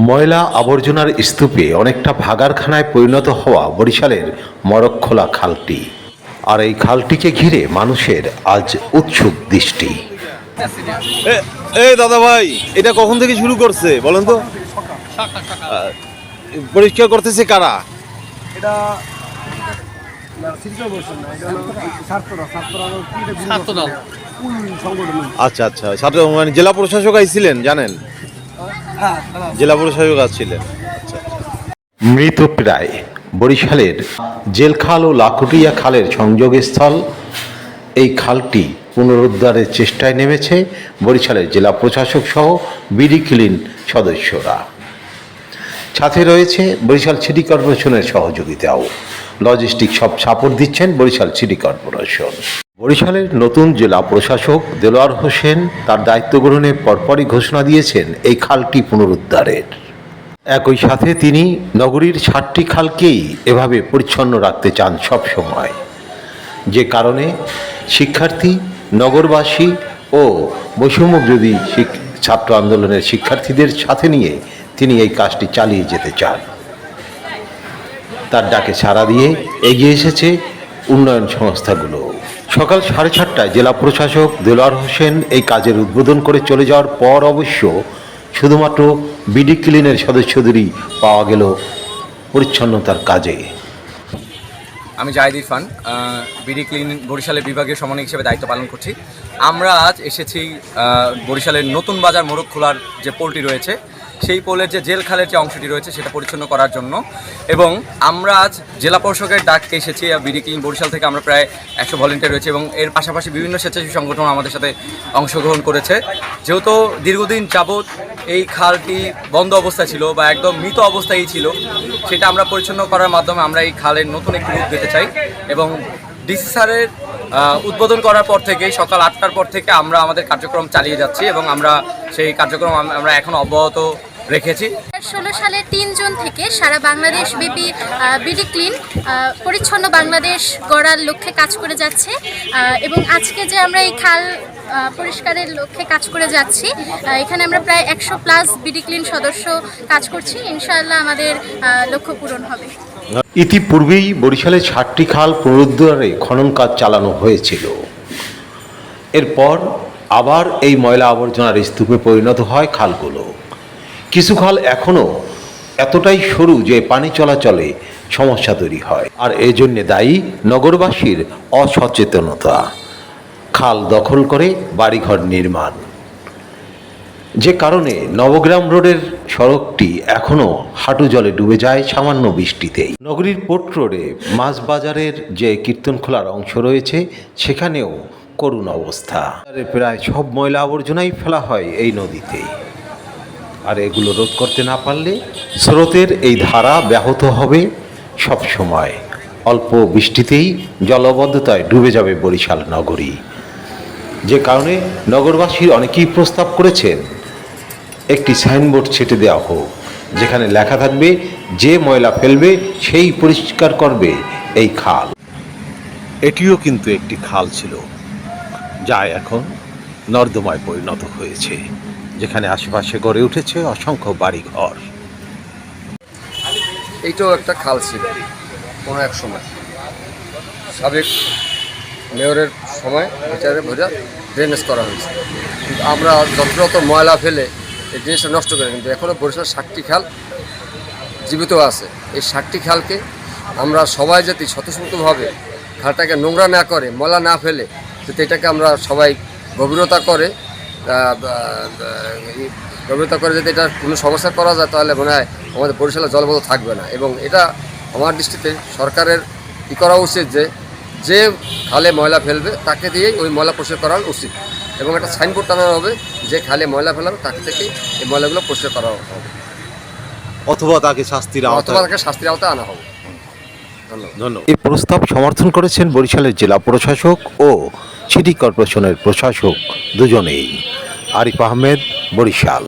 ময়লা আবর্জনার স্তূপে অনেকটা ভাগারখানায় পরিণত হওয়া বরিশালের মরক্খোলা খালটি। আর এই খালটিকে ঘিরে মানুষের আজ উৎসুক দৃষ্টি। এই দাদা ভাই, এটা কখন থেকে শুরু করছে বলেন তো? পরিষ্কার করতেছে কারা? এটা আচ্ছা আচ্ছা, ছাত্র মানে জেলা প্রশাসক আইছিলেন জানেন? জেলা প্রশাসক আসছিলেন। মৃতপ্রায় বরিশালের জেলখাল ও লাখুটিয়া খালের সংযোগস্থল এই খালটি পুনরুদ্ধারের চেষ্টায় নেমেছে বরিশালের জেলা প্রশাসক সহ বিডি ক্লিন সদস্যরা। সাথে রয়েছে বরিশাল সিটি কর্পোরেশনের সহযোগিতাও। লজিস্টিক সব সাপোর্ট দিচ্ছেন বরিশাল সিটি কর্পোরেশন। বরিশালের নতুন জেলা প্রশাসক দেলোয়ার হোসেন তার দায়িত্ব গ্রহণের পরপরই ঘোষণা দিয়েছেন এই খালটি পুনরুদ্ধারের। একই সাথে তিনি নগরীর 7টি খালকেই এভাবে পরিচ্ছন্ন রাখতে চান সব সময়, যে কারণে শিক্ষার্থী, নগরবাসী ও বৈষম্যবিরোধী ছাত্র আন্দোলনের শিক্ষার্থীদের সাথে নিয়ে তিনি এই কাজটি চালিয়ে যেতে চান। তার ডাকে সাড়া দিয়ে এগিয়ে এসেছে উন্নয়ন সংস্থাগুলো। সকাল 7:30টায় জেলা প্রশাসক দেলোয়ার হোসেন এই কাজের উদ্বোধন করে চলে যাওয়ার পর অবশ্য শুধুমাত্র বিডি ক্লিনের সদস্যদেরই পাওয়া গেল পরিচ্ছন্নতার কাজে। আমি জাহিদ ইরফান, বিডি ক্লিন বরিশালের বিভাগীয় সমন্বয়ক হিসেবে দায়িত্ব পালন করছি। আমরা আজ এসেছি বরিশালের নতুন বাজার মোরগখোলার যে পোলটি রয়েছে, সেই পোলের যে জেল খালের যে অংশটি রয়েছে সেটা পরিচ্ছন্ন করার জন্য। এবং আমরা আজ জেলা প্রশাসকের ডাককে এসেছি। বিডি ক্লিন বরিশাল থেকে আমরা প্রায় 100 ভলেন্টিয়ার রয়েছে এবং এর পাশাপাশি বিভিন্ন স্বেচ্ছাসেবী সংগঠন আমাদের সাথে অংশগ্রহণ করেছে। যেহেতু দীর্ঘদিন যাবৎ এই খালটি বন্ধ অবস্থায় ছিল বা একদম মৃত অবস্থায় ছিল, সেটা আমরা পরিচ্ছন্ন করার মাধ্যমে আমরা এই খালের নতুন একটি রূপ দিতে চাই। এবং ডিসি স্যারের উদ্বোধন করার পর থেকে সকাল 8টার পর থেকে আমরা আমাদের কার্যক্রম চালিয়ে যাচ্ছি এবং আমরা সেই কার্যক্রম আমরা এখন অব্যাহত রেখেছি। 2016 সালের 3 জুন থেকে সারা বাংলাদেশ ব্যাপী বিডি ক্লিন পরিচ্ছন্ন বাংলাদেশ গড়ার লক্ষ্যে কাজ করে যাচ্ছে। এবং আজকে যে আমরা এই খাল পরিষ্কারের লক্ষ্যে কাজ করে যাচ্ছি, এখানে আমরা প্রায় 100+ বিডি ক্লিন সদস্য কাজ করছি। ইনশাআল্লাহ আমাদের লক্ষ্য পূরণ হবে। ইতিপূর্বেই বরিশালের 7টি খাল পুনরুদ্ধারে খনন কাজ চালানো হয়েছিল। এরপর আবার এই ময়লা আবর্জনার স্তূপে পরিণত হয় খালগুলো। কিছু খাল এখনও এতটাই সরু যে পানি চলাচলে সমস্যা তৈরি হয়, আর এজন্য দায়ী নগরবাসীর অসচেতনতা। খাল দখল করে বাড়িঘর নির্মাণ, যে কারণে নবগ্রাম রোডের সড়কটি এখনও হাঁটু জলে ডুবে যায় সামান্য বৃষ্টিতেই। নগরীর পোর্ট রোডে মাছ বাজারের যে কীর্তনখোলার অংশ রয়েছে সেখানেও করুণ অবস্থা। প্রায় সব ময়লা আবর্জনাই ফেলা হয় এই নদীতে। আর এগুলো রোধ করতে না পারলে স্রোতের এই ধারা ব্যাহত হবে সব সময়। অল্প বৃষ্টিতেই জলবদ্ধতায় ডুবে যাবে বরিশাল নগরী, যে কারণে নগরবাসীর অনেকেই প্রস্তাব করেছেন একটি সাইনবোর্ড ছেটে দেওয়া হোক, যেখানে লেখা থাকবে যে ময়লা ফেলবে সেই পরিষ্কার করবে এই খাল। এটিও কিন্তু একটি খাল ছিল, যা এখন নর্দমায় পরিণত হয়েছে, যেখানে আশেপাশে গড়ে উঠেছে অসংখ্য বাড়িঘর। এইটাও একটা খাল ছিল কোনো এক সময়, সাবেক মেয়রের সময় এটারে ভরে ড্রেনেজ করা হয়েছে। কিন্তু আমরা যত্রত ময়লা ফেলে এই জিনিসটা নষ্ট করে, কিন্তু এখনও বরিশাল 7টি খাল জীবিত আছে। এই 7টি খালকে আমরা সবাই যাতে স্বতঃস্ফূর্তভাবে খালটাকে নোংরা না করে, ময়লা না ফেলে, যাতে এটাকে আমরা সবাই গভীরতা করে যদি এটা কোনো সমস্যা করা যায়, তাহলে মনে হয় আমাদের বরিশালে জলবদ্ধ থাকবে না। এবং এটা আমার দৃষ্টিতে সরকারের করা উচিত যে খালে ময়লা ফেলবে তাকে দিয়েই ওই ময়লা পরিষ্কার করা উচিত, এবং একটা সাইনবোর্ড টানানো হবে যে খালে ময়লা ফেলাবে তাকে থেকেই এই ময়লাগুলো পরিষ্কার করা হবে, অথবা তাকে শাস্তির আওতায় আনা হবে। ধন্যবাদ। এই প্রস্তাব সমর্থন করেছেন বরিশালের জেলা প্রশাসক ও সিটি কর্পোরেশনের প্রশাসক দুজনেই। আরিফ আহমেদ, বরিশাল।